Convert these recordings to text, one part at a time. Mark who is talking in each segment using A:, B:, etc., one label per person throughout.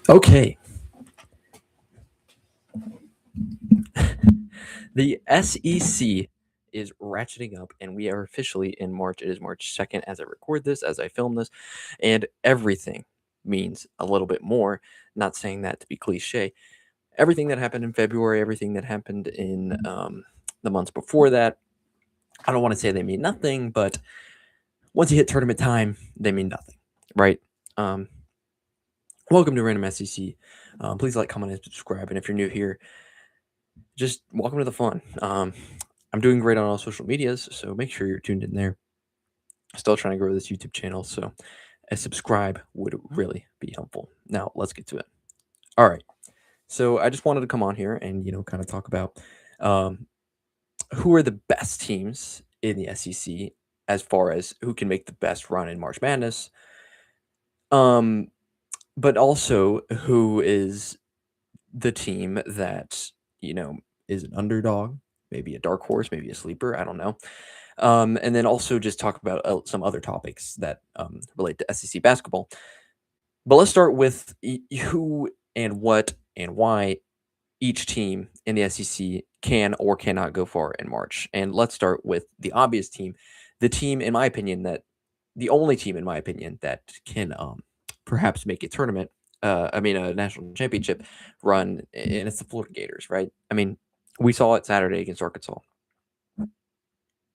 A: Okay. The SEC is ratcheting up, and we are officially in March. It is March 2nd as I record this, as I film this, and everything means a little bit more. Not saying that to be cliche. Everything that happened in February, everything that happened in the months before that, I don't want to say they mean nothing, but once you hit tournament time, they mean nothing, right? Um, Welcome to Random SEC. Please like, comment, and subscribe. And if you're new here, just welcome to the fun. I'm doing great on all social medias, so make sure you're tuned in there. Still trying to grow this YouTube channel, so a subscribe would really be helpful. Now, let's get to it. All right. So I just wanted to come on here and, kind of talk about who are the best teams in the SEC as far as who can make the best run in March Madness. But also who is the team that, is an underdog, maybe a dark horse, maybe a sleeper. I don't know. And then also just talk about some other topics that relate to SEC basketball. But let's start with who and what and why each team in the SEC can or cannot go far in March. And let's start with the obvious team, the team, in my opinion, the only team, in my opinion, that can perhaps make a tournament, a national championship run, and it's the Florida Gators, right? I mean, we saw it Saturday against Arkansas.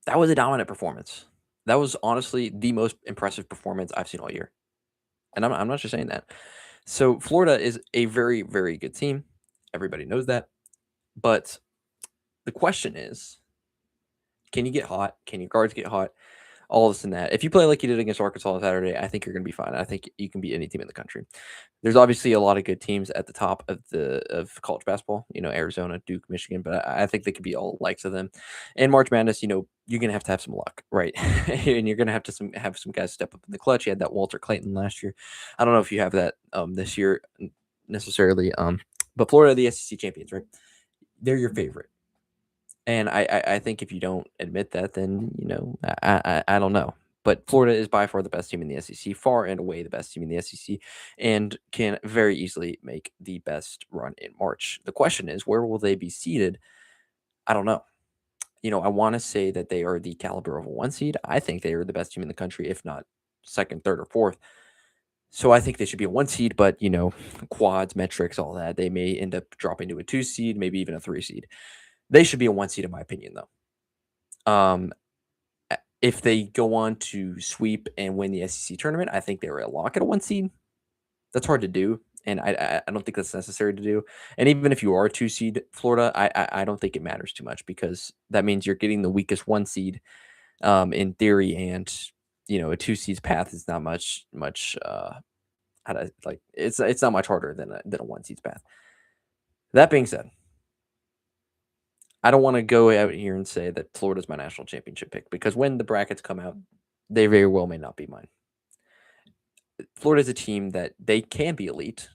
A: That was a dominant performance. That was honestly the most impressive performance I've seen all year. And I'm not just saying that. So Florida is a very, very good team. Everybody knows that. But the question is, can you get hot? Can your guards get hot? All this and that. If you play like you did against Arkansas on Saturday, I think you're going to be fine. I think you can beat any team in the country. There's obviously a lot of good teams at the top of college basketball. Arizona, Duke, Michigan, but I think they could be all likes of them. And March Madness, you're going to have some luck, right? And you're going to have some guys step up in the clutch. You had that Walter Clayton last year. I don't know if you have that this year necessarily. But Florida, the SEC champions, right? They're your favorite. And I think if you don't admit that, then I don't know. But Florida is by far the best team in the SEC, far and away the best team in the SEC, and can very easily make the best run in March. The question is, where will they be seated? I don't know. I want to say that they are the caliber of a 1 seed. I think they are the best team in the country, if not second, third, or fourth. So I think they should be a 1 seed, but quads, metrics, all that, they may end up dropping to a 2 seed, maybe even a 3 seed. They should be a 1 seed in my opinion, though. If they go on to sweep and win the SEC tournament, I think they were a lock at a 1 seed. That's hard to do, and I don't think that's necessary to do. And even if you are a 2 seed Florida, I don't think it matters too much because that means you're getting the weakest 1 seed in theory, and a 2 seeds path is not much it's not much harder than a 1 seeds path. That being said, I don't want to go out here and say that Florida's my national championship pick because when the brackets come out, they very well may not be mine. Florida's a team that they can be elite,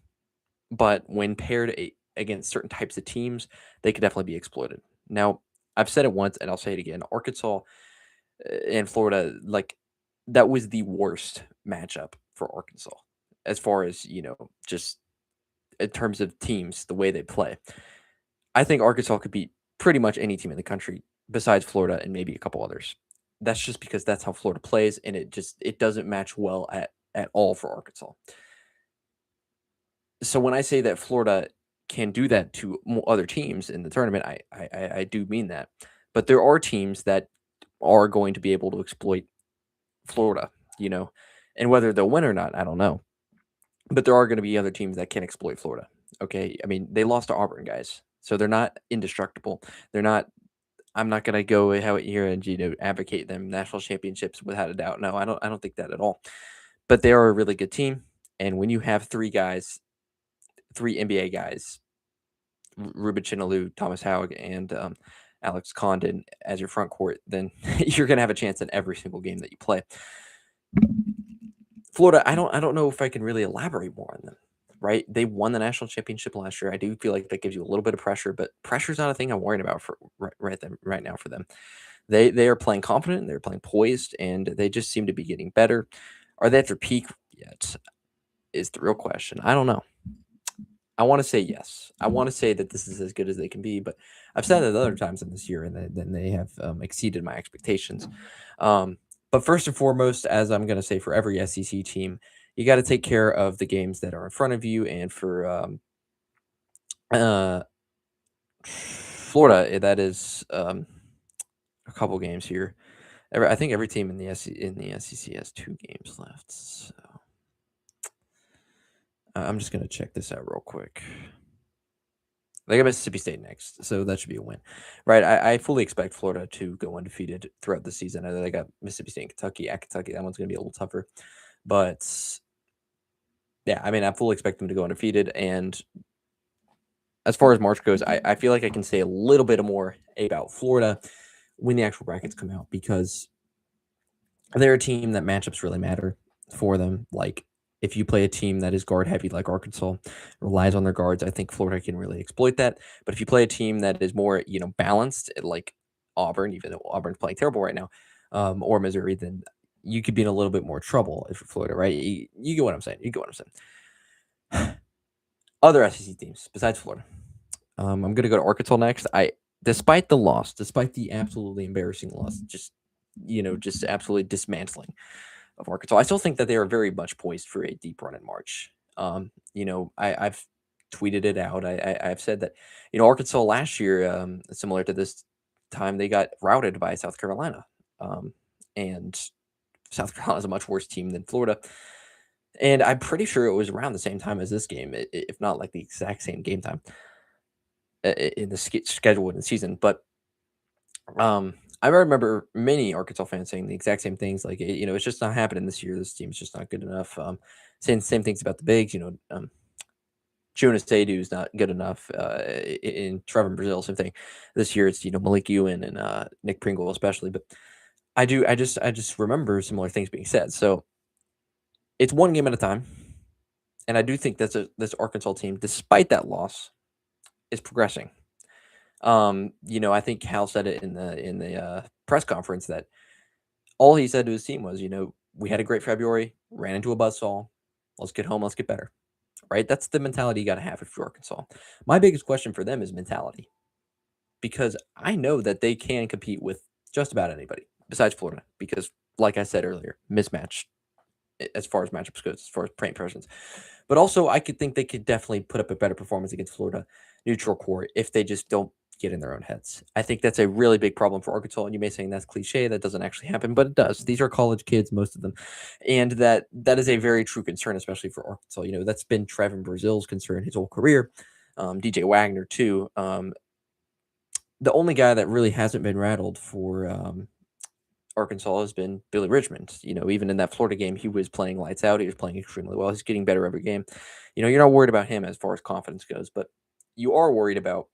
A: but when paired against certain types of teams, they could definitely be exploited. Now, I've said it once and I'll say it again. Arkansas and Florida, that was the worst matchup for Arkansas as far as, just in terms of teams, the way they play. I think Arkansas could beat pretty much any team in the country besides Florida and maybe a couple others. That's just because that's how Florida plays, and it doesn't match well at all for Arkansas. So when I say that Florida can do that to other teams in the tournament, I do mean that. But there are teams that are going to be able to exploit Florida, and whether they'll win or not, I don't know. But there are going to be other teams that can exploit Florida. Okay, I mean they lost to Auburn, guys, so they're not indestructible. They're not. I'm not going to go out here and advocate them national championships without a doubt. No, I don't think that at all. But they are a really good team, and when you have three NBA guys, Ruben Chinalu, Thomas Howard, and Alex Condon as your front court, then you're going to have a chance in every single game that you play. Florida, I don't know if I can really elaborate more on them. Right, they won the national championship last year. I do feel like that gives you a little bit of pressure, but pressure's not a thing I'm worried about for right now for them. They are playing confident, they're playing poised, and they just seem to be getting better. Are they at their peak yet? Is the real question. I don't know. I want to say yes. I want to say that this is as good as they can be, but I've said it other times in this year, and then they have exceeded my expectations. Um, but first and foremost, as I'm going to say for every SEC team, you got to take care of the games that are in front of you. And for uh, Florida, that is a couple games here. I think every team in the SEC has 2 games left. So I'm just going to check this out real quick. They got Mississippi State next, so that should be a win, right? I fully expect Florida to go undefeated throughout the season. I know they got Mississippi State and Kentucky at Kentucky. That one's going to be a little tougher, but yeah, I mean, I fully expect them to go undefeated. And as far as March goes, I feel like I can say a little bit more about Florida when the actual brackets come out, because they're a team that matchups really matter for them. Like, if you play a team that is guard heavy like Arkansas, relies on their guards, I think Florida can really exploit that. But if you play a team that is more, balanced, like Auburn, even though Auburn's playing terrible right now, or Missouri, then you could be in a little bit more trouble if you're Florida, right? You get what I'm saying. You get what I'm saying. Other SEC teams besides Florida. I'm going to go to Arkansas next. Despite the loss, despite the absolutely embarrassing loss, just absolutely dismantling of Arkansas, I still think that they are very much poised for a deep run in March. I've tweeted it out. I've said that, Arkansas last year, similar to this time, they got routed by South Carolina, and South Carolina is a much worse team than Florida. And I'm pretty sure it was around the same time as this game, if not like the exact same game time in the schedule in the season. But I remember many Arkansas fans saying the exact same things, like, it's just not happening this year. This team's just not good enough. Saying the same things about the bigs, Jonas Tadu is not good enough. In Trevor Brazil, same thing. This year it's Malik Ewan and Nick Pringle especially. But I just remember similar things being said. So it's one game at a time, and I do think this Arkansas team, despite that loss, is progressing. I think Hal said it in the press conference that all he said to his team was, we had a great February, ran into a buzzsaw. Let's get home. Let's get better. Right? That's the mentality you got to have if you're Arkansas. My biggest question for them is mentality, because I know that they can compete with just about anybody besides Florida, because, like I said earlier, mismatch as far as matchups goes, as far as paint presence. But also, I could think they could definitely put up a better performance against Florida neutral court if they just don't get in their own heads. I think that's a really big problem for Arkansas. And you may say that's cliche, that doesn't actually happen, but it does. These are college kids, most of them, and that is a very true concern, especially for Arkansas. That's been Trevor Brazil's concern his whole career. DJ Wagner too. The only guy that really hasn't been rattled for Arkansas has been Billy Richmond. Even in that Florida game, he was playing lights out. He was playing extremely well. He's getting better every game. You're not worried about him as far as confidence goes, but you are worried about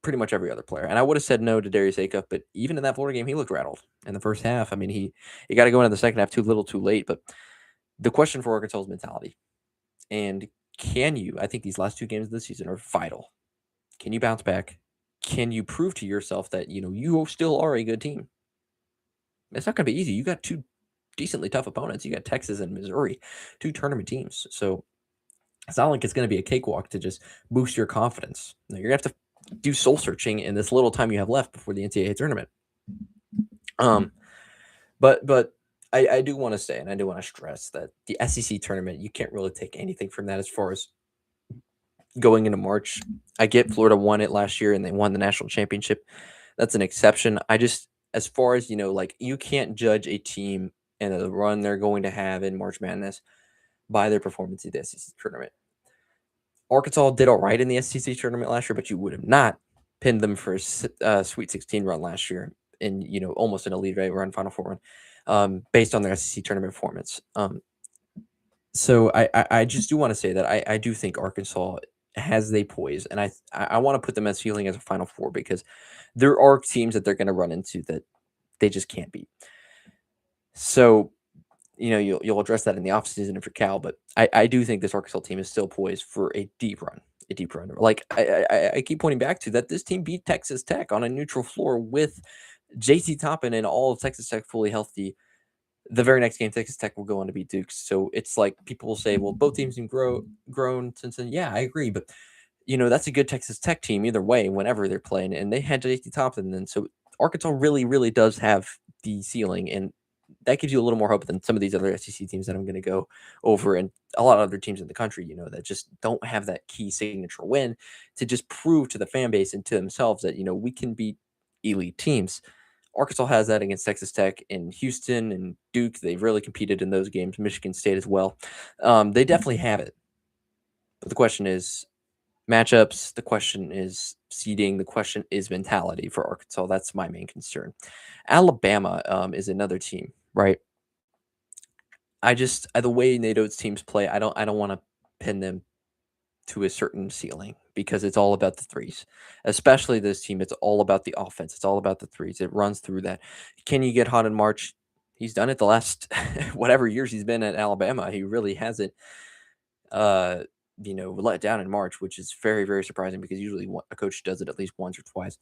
A: pretty much every other player. And I would have said no to Darius Acuff, but even in that Florida game, he looked rattled in the first half. I mean, he got to go into the second half too little, too late. But the question for Arkansas is mentality. And can you? I think these last 2 games of the season are vital. Can you bounce back? Can you prove to yourself that you still are a good team? It's not going to be easy. You got 2 decently tough opponents. You got Texas and Missouri, 2 tournament teams. So it's not like it's going to be a cakewalk to just boost your confidence. Now, you're going to have to do soul searching in this little time you have left before the NCAA tournament. But I do want to say, and I do want to stress that the SEC tournament, you can't really take anything from that as far as going into March. I get Florida won it last year and they won the national championship. That's an exception. As far as, like, you can't judge a team and the run they're going to have in March Madness by their performance in the SEC tournament. Arkansas did all right in the SEC tournament last year, but you would have not pinned them for a Sweet 16 run last year in, almost an Elite Eight run, Final Four run, based on their SEC tournament performance. So I just do want to say that I do think Arkansas has they poise, and I want to put them as ceiling as a Final Four, because there are teams that they're going to run into that they just can't beat. So, you'll address that in the offseason for Cal, but I do think this Arkansas team is still poised for a deep run. Like I keep pointing back to that, this team beat Texas Tech on a neutral floor with JT Toppin and all of Texas Tech fully healthy. The very next game, Texas Tech will go on to beat Duke. So it's like people will say, well, both teams have grown since then. Yeah, I agree. But, that's a good Texas Tech team either way, whenever they're playing. And they had J.T. Thompson then. So Arkansas really, really does have the ceiling. And that gives you a little more hope than some of these other SEC teams that I'm going to go over, and a lot of other teams in the country, that just don't have that key signature win to just prove to the fan base and to themselves that, we can beat elite teams. Arkansas has that against Texas Tech and Houston and Duke. They've really competed in those games. Michigan State as well. They definitely have it. But the question is matchups. The question is seeding. The question is mentality for Arkansas. That's my main concern. Alabama is another team, right? The way NATO's teams play, I don't want to pin them to a certain ceiling because it's all about the threes. Especially this team, it's all about the offense. It's all about the threes. It runs through that. Can you get hot in March? He's done it the last whatever years he's been at Alabama. He really hasn't let down in March, which is very, very surprising because usually a coach does it at least once or twice.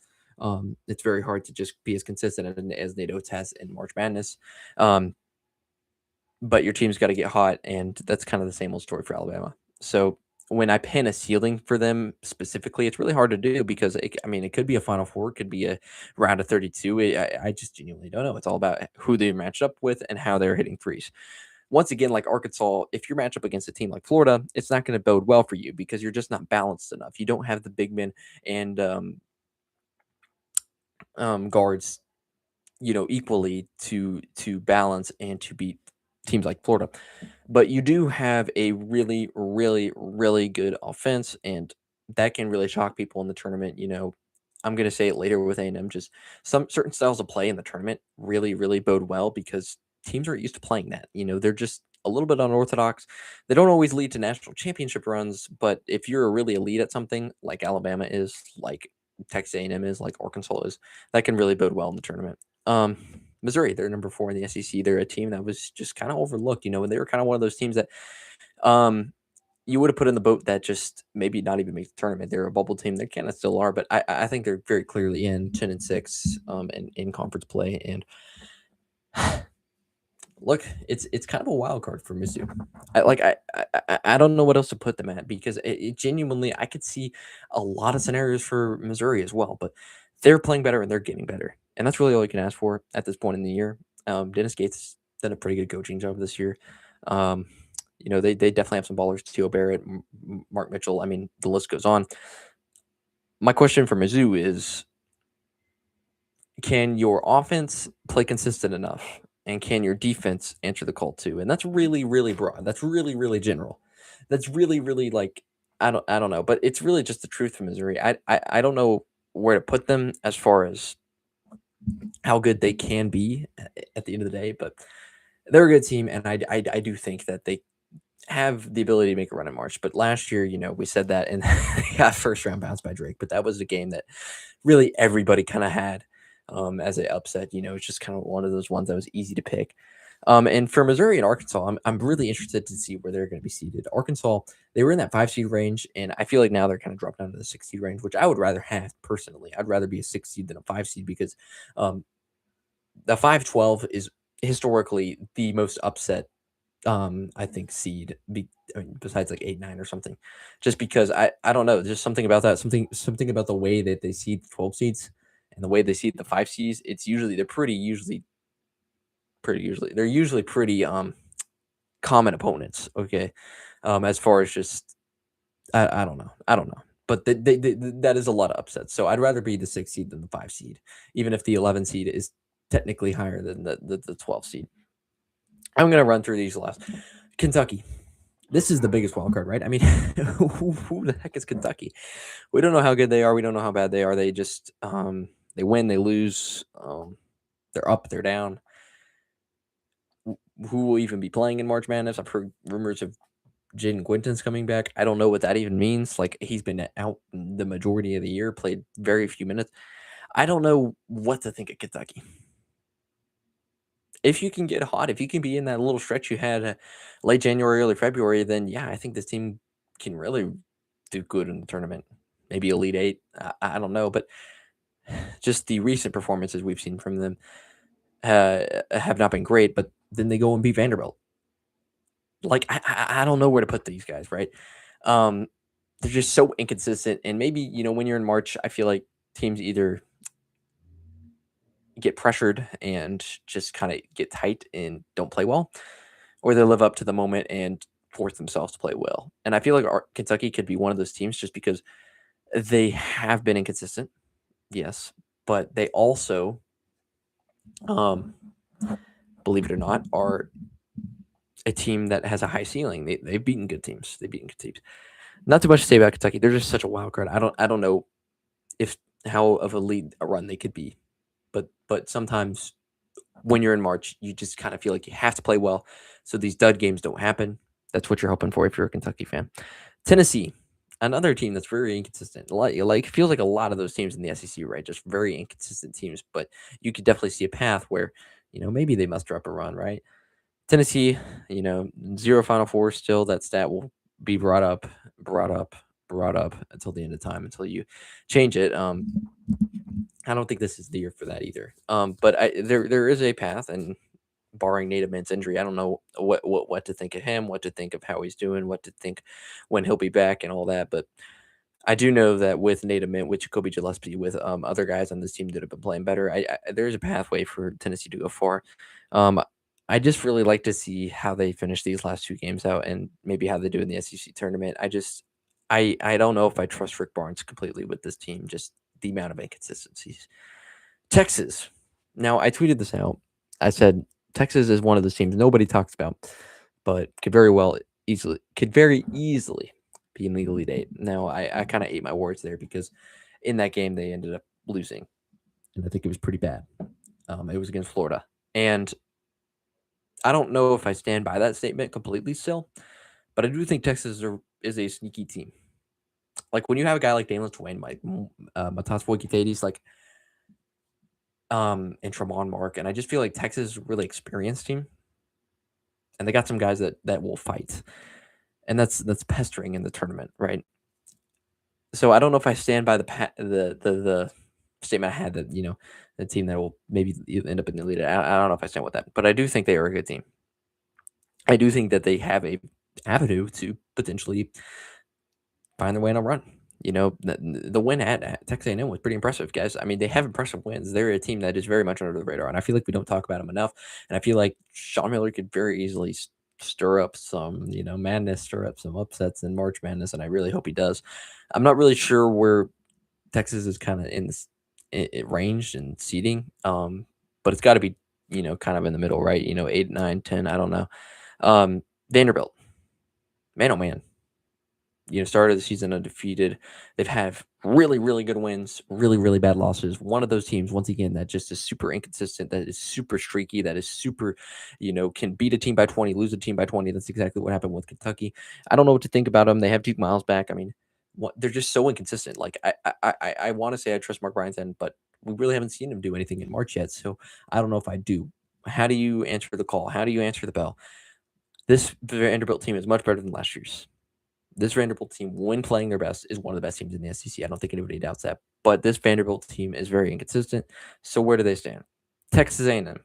A: It's very hard to just be as consistent as NATO has in March Madness. But your team's got to get hot, and that's kind of the same old story for Alabama. So when I pin a ceiling for them specifically, it's really hard to do because it could be a Final Four, it could be a round of 32. I just genuinely don't know. It's all about who they match up with and how they're hitting threes. Once again, like Arkansas, if you're matched up against a team like Florida, it's not going to bode well for you because you're just not balanced enough. You don't have the big men and guards, equally to balance and to beat teams like Florida. But you do have a really, really, really good offense, and that can really shock people in the tournament. I'm going to say it later with A&M. Just some certain styles of play in the tournament really, really bode well because teams are used to playing that. They're just a little bit unorthodox. They don't always lead to national championship runs, but if you're a really elite at something like Alabama is, like Texas A&M is, like Arkansas is, that can really bode well in the tournament. Missouri, they're number 4 in the SEC. They're a team that was just kind of overlooked, and they were kind of one of those teams that you would have put in the boat that just maybe not even make the tournament. They're a bubble team. They kind of still are, but I think they're very clearly in 10-6 in conference play. And look, it's kind of a wild card for Mizzou. I don't know what else to put them at because it genuinely, I could see a lot of scenarios for Missouri as well, but they're playing better and they're getting better. And that's really all you can ask for at this point in the year. Dennis Gates done a pretty good coaching job this year. They definitely have some ballers. T.O. Barrett, Mark Mitchell. I mean, the list goes on. My question for Mizzou is, can your offense play consistent enough? And can your defense answer the call too? And that's really, really broad. That's really, really general. That's really, really like, I don't know. But it's really just the truth from Missouri. I don't know where to put them as far as how good they can be at the end of the day. But they're a good team. And I do think that they have the ability to make a run in March. But last year, we said that and they got first round bounced by Drake. But that was a game that really everybody kind of had as an upset. It's just kind of one of those ones that was easy to pick. And for Missouri and Arkansas, I'm really interested to see where they're going to be seated. Arkansas, they were in that 5 seed range, and I feel like now they're kind of dropped down to the 6 seed range, which I would rather have personally. I'd rather be a 6 seed than a 5 seed because the 5-12 is historically the most upset I think seed besides like 8-9 or something, just because I don't know, there's something about that, something about the way that they seed 12 seeds and the way they seed the 5 seeds. It's usually they're usually pretty common opponents. Okay, as far as just I don't know, but that is a lot of upsets. So I'd rather be the 6 seed than the 5 seed, even if the 11 seed is technically higher than the 12 seed. I'm going to run through these last. Kentucky. This is the biggest wild card, right? I mean, who the heck is Kentucky? We don't know how good they are. We don't know how bad they are. They just they win, they lose. They're up, they're down. Who will even be playing in March Madness? I've heard rumors of Jaden Quinton's coming back. I don't know what that even means. Like, he's been out the majority of the year, played very few minutes. I don't know what to think of Kentucky. If you can get hot, if you can be in that little stretch you had late January, early February, then yeah, I think this team can really do good in the tournament. Maybe Elite Eight. I don't know, but just the recent performances we've seen from them have not been great. But Then they go and beat Vanderbilt. Like I don't know where to put these guys, right? They're just so inconsistent. And maybe, when you're in March, I feel like teams either get pressured and just kind of get tight and don't play well, or they live up to the moment and force themselves to play well. And I feel like Kentucky could be one of those teams just because they have been inconsistent, yes, but they also, um, believe it or not, are a team that has a high ceiling. They've beaten good teams. They've beaten good teams. Not too much to say about Kentucky. They're just such a wild card. I don't know if how of a lead a run they could be, but sometimes when you're in March, you just kind of feel like you have to play well, so these dud games don't happen. That's what you're hoping for if you're a Kentucky fan. Tennessee, another team that's very inconsistent. Like feels like a lot of those teams in the SEC, right? Just very inconsistent teams, but you could definitely see a path where maybe they muster up a run, right? Tennessee, 0 Final Four still. That stat will be brought up, brought up, brought up until the end of time, until you change it. I don't think this is the year for that either. But there is a path, and barring Native Man's injury, I don't know what to think of him, what to think of how he's doing, what to think when he'll be back, and all that. But I do know that with Native Man, with Jacoby Gillespie, with other guys on this team that have been playing better, there's a pathway for Tennessee to go far. Um, I just really like to see how they finish these last two games out, and maybe how they do in the SEC tournament. I don't know if I trust Rick Barnes completely with this team. Just the amount of inconsistencies. Texas. Now I tweeted this out. I said Texas is one of those teams nobody talks about, but could very easily be an Elite Eight. Now I kind of ate my words there, because in that game they ended up losing, and I think it was pretty bad. It was against Florida, and I don't know if I stand by that statement completely still, but I do think Texas is a sneaky team. Like when you have a guy like Daniel Twain, like Matas Voikitades, like and Tremont Mark, and I just feel like Texas is a really experienced team, and they got some guys that will fight, and that's pestering in the tournament, right? So I don't know if I stand by the statement I had that the team that will maybe end up in the lead. I don't know if I stand with that, but I do think they are a good team. I do think that they have a avenue to potentially find their way on a run. The win at Texas A&M was pretty impressive, guys. I mean, they have impressive wins. They're a team that is very much under the radar, and I feel like we don't talk about them enough. And I feel like Sean Miller could very easily stir up some, madness, stir up some upsets in March Madness, and I really hope he does. I'm not really sure where Texas is kind of in this range and seeding, but it's got to be, kind of in the middle, right? 8, 9, 10. I don't know. Vanderbilt, man, oh man. Started the season undefeated. They've had really, really good wins, really, really bad losses. One of those teams, once again, that just is super inconsistent, that is super streaky, that is super, can beat a team by 20, lose a team by 20. That's exactly what happened with Kentucky. I don't know what to think about them. They have Duke Miles back. I mean, they're just so inconsistent. Like I want to say I trust Mark Bryanson, but we really haven't seen him do anything in March yet. So I don't know if I do. How do you answer the call? How do you answer the bell? This Vanderbilt team is much better than last year's. This Vanderbilt team, when playing their best, is one of the best teams in the SEC. I don't think anybody doubts that. But this Vanderbilt team is very inconsistent. So where do they stand? Texas A&M.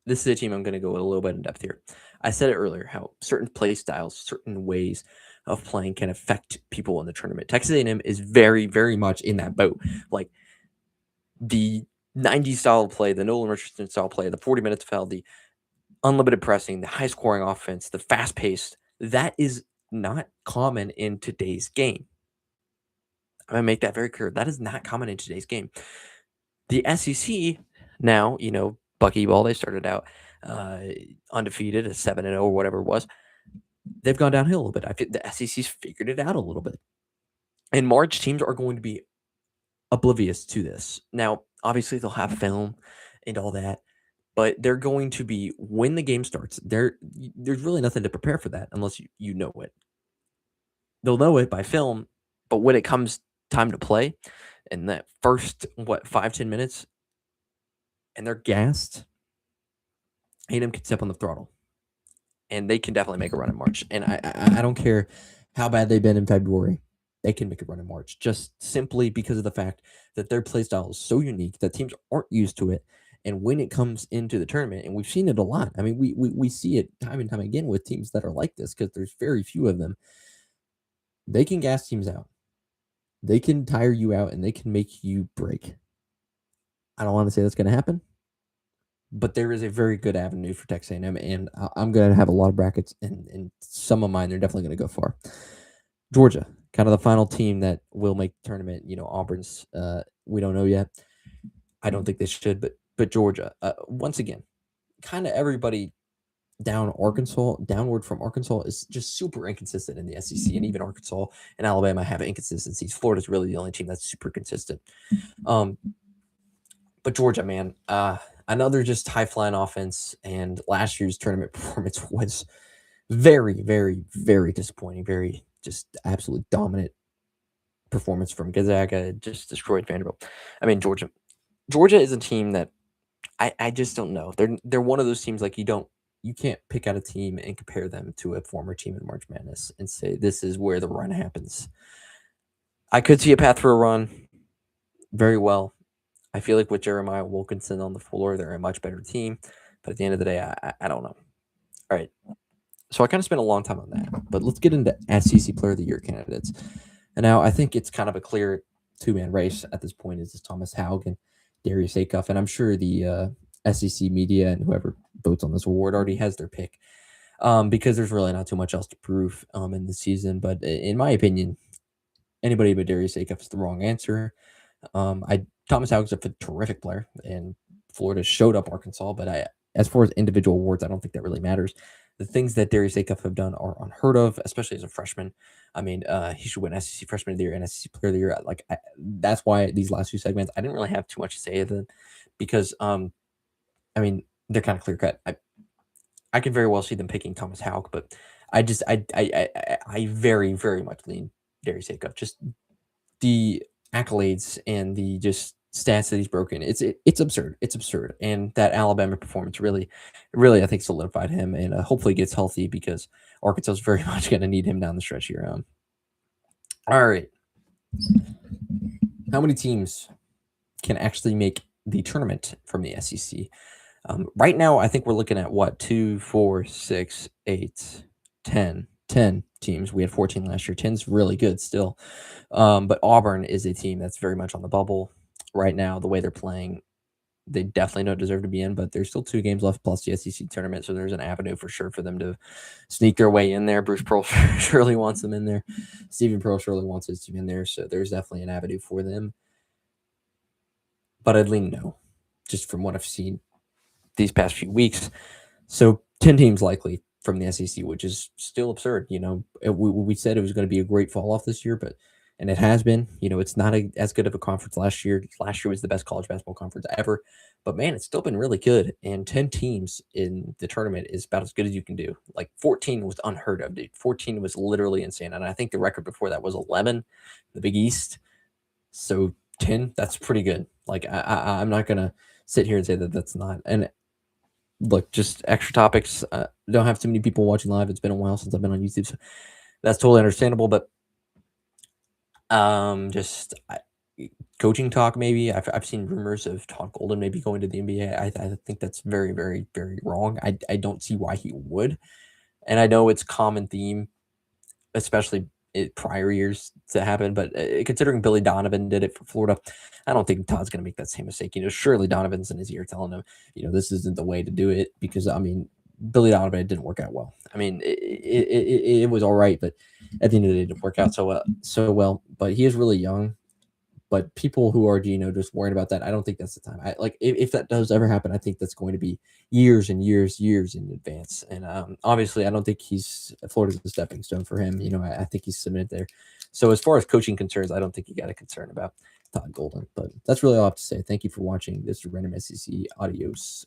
A: This is a team I'm going to go a little bit in depth here. I said it earlier, how certain play styles, certain ways of playing can affect people in the tournament. Texas A&M is very, very much in that boat. Like the 90s style play, the Nolan Richardson style play, the 40 minutes fell, the unlimited pressing, the high scoring offense, the fast paced, that is not common in today's game. I'm going to make that very clear. That is not common in today's game. The SEC now, Buckyball, they started out undefeated at 7-0 or whatever it was. They've gone downhill a little bit. I think the SEC's figured it out a little bit. In March, teams are going to be oblivious to this. Now, obviously, they'll have film and all that, but they're going to be, when the game starts, there's really nothing to prepare for that unless you know it. They'll know it by film, but when it comes time to play, in that first 5-10 minutes, and they're gassed, A&M can step on the throttle, and they can definitely make a run in March. And I don't care how bad they've been in February, they can make a run in March, just simply because of the fact that their play style is so unique that teams aren't used to it, And when it comes into the tournament, and we've seen it a lot. I mean, we see it time and time again with teams that are like this because there's very few of them. They can gas teams out. They can tire you out, and they can make you break. I don't want to say that's going to happen, but there is a very good avenue for Texas A&M, and I'm going to have a lot of brackets, and some of mine, they're definitely going to go far. Georgia, kind of the final team that will make the tournament. Auburn's, we don't know yet. I don't think they should, but Georgia, once again, kind of everybody downward from Arkansas is just super inconsistent in the SEC, and even Arkansas and Alabama have inconsistencies. Florida's really the only team that's super consistent. But Georgia, man, another just high-flying offense, and last year's tournament performance was very, very, very disappointing. Very just absolutely dominant performance from Gonzaga. Just destroyed Vanderbilt. I mean, Georgia is a team that I just don't know. They're one of those teams like you can't pick out a team and compare them to a former team in March Madness and say this is where the run happens. I could see a path for a run very well. I feel like with Jeremiah Wilkinson on the floor, they're a much better team. But at the end of the day, I don't know. All right. So I kind of spent a long time on that. But let's get into SEC Player of the Year candidates. And now I think it's kind of a clear two-man race at this point. Is Thomas Haug and Darius Acuff. And I'm sure the SEC media and whoever votes on this award already has their pick because there's really not too much else to prove in the season. But in my opinion, anybody but Darius Acuff is the wrong answer. Thomas Haug's a terrific player, and Florida showed up Arkansas. But as far as individual awards, I don't think that really matters. The things that Darius Acuff have done are unheard of, especially as a freshman. I mean, he should win SEC Freshman of the Year and SEC Player of the Year. That's why these last few segments, I didn't really have too much to say of them because, I mean, they're kind of clear cut. I could very well see them picking Thomas Haug, but I very, very much lean Darius Acuff. Just the accolades and the just stats that he's broken. It's absurd. It's absurd. And that Alabama performance really, I think solidified him, and hopefully gets healthy because Arkansas is very much going to need him down the stretch here. All right. How many teams can actually make the tournament from the SEC? Right now, I think we're looking at 2, 4, 6, 8, 10 teams. We had 14 last year. 10's really good still. But Auburn is a team that's very much on the bubble right now. The way they're playing, they definitely don't deserve to be in, but there's still 2 games left plus the SEC tournament. So there's an avenue for sure for them to sneak their way in there. Bruce Pearl surely wants them in there. Stephen Pearl surely wants his team in there. So there's definitely an avenue for them. But I'd lean no, just from what I've seen these past few weeks. So 10 teams likely from the SEC, which is still absurd. We said it was going to be a great fall off this year, and it has been. It's not as good of a conference last year. Last year was the best college basketball conference ever, but man, it's still been really good. And 10 teams in the tournament is about as good as you can do. Like 14 was unheard of, dude. 14 was literally insane, and I think the record before that was 11, the Big East. So 10, that's pretty good. Like I'm not gonna sit here and say that that's not. And look, just extra topics. Don't have too many people watching live. It's been a while since I've been on YouTube, so that's totally understandable. But coaching talk, maybe. I've seen rumors of Todd Golden maybe going to the NBA. I think that's very, very, very wrong. I don't see why he would. And I know it's common theme, especially prior years to happen. But considering Billy Donovan did it for Florida, I don't think Todd's going to make that same mistake. Surely Donovan's in his ear telling him, this isn't the way to do it because, I mean, Billy Donovan didn't work out well. I mean, it was all right, but at the end of the day, it didn't work out so well. But he is really young. But people who are, just worried about that, I don't think that's the time. If that does ever happen, I think that's going to be years and years in advance. And obviously, I don't think Florida's a stepping stone for him. I think he's submitted there. So as far as coaching concerns, I don't think you got a concern about Todd Golden. But that's really all I have to say. Thank you for watching this Random SEC. Adios.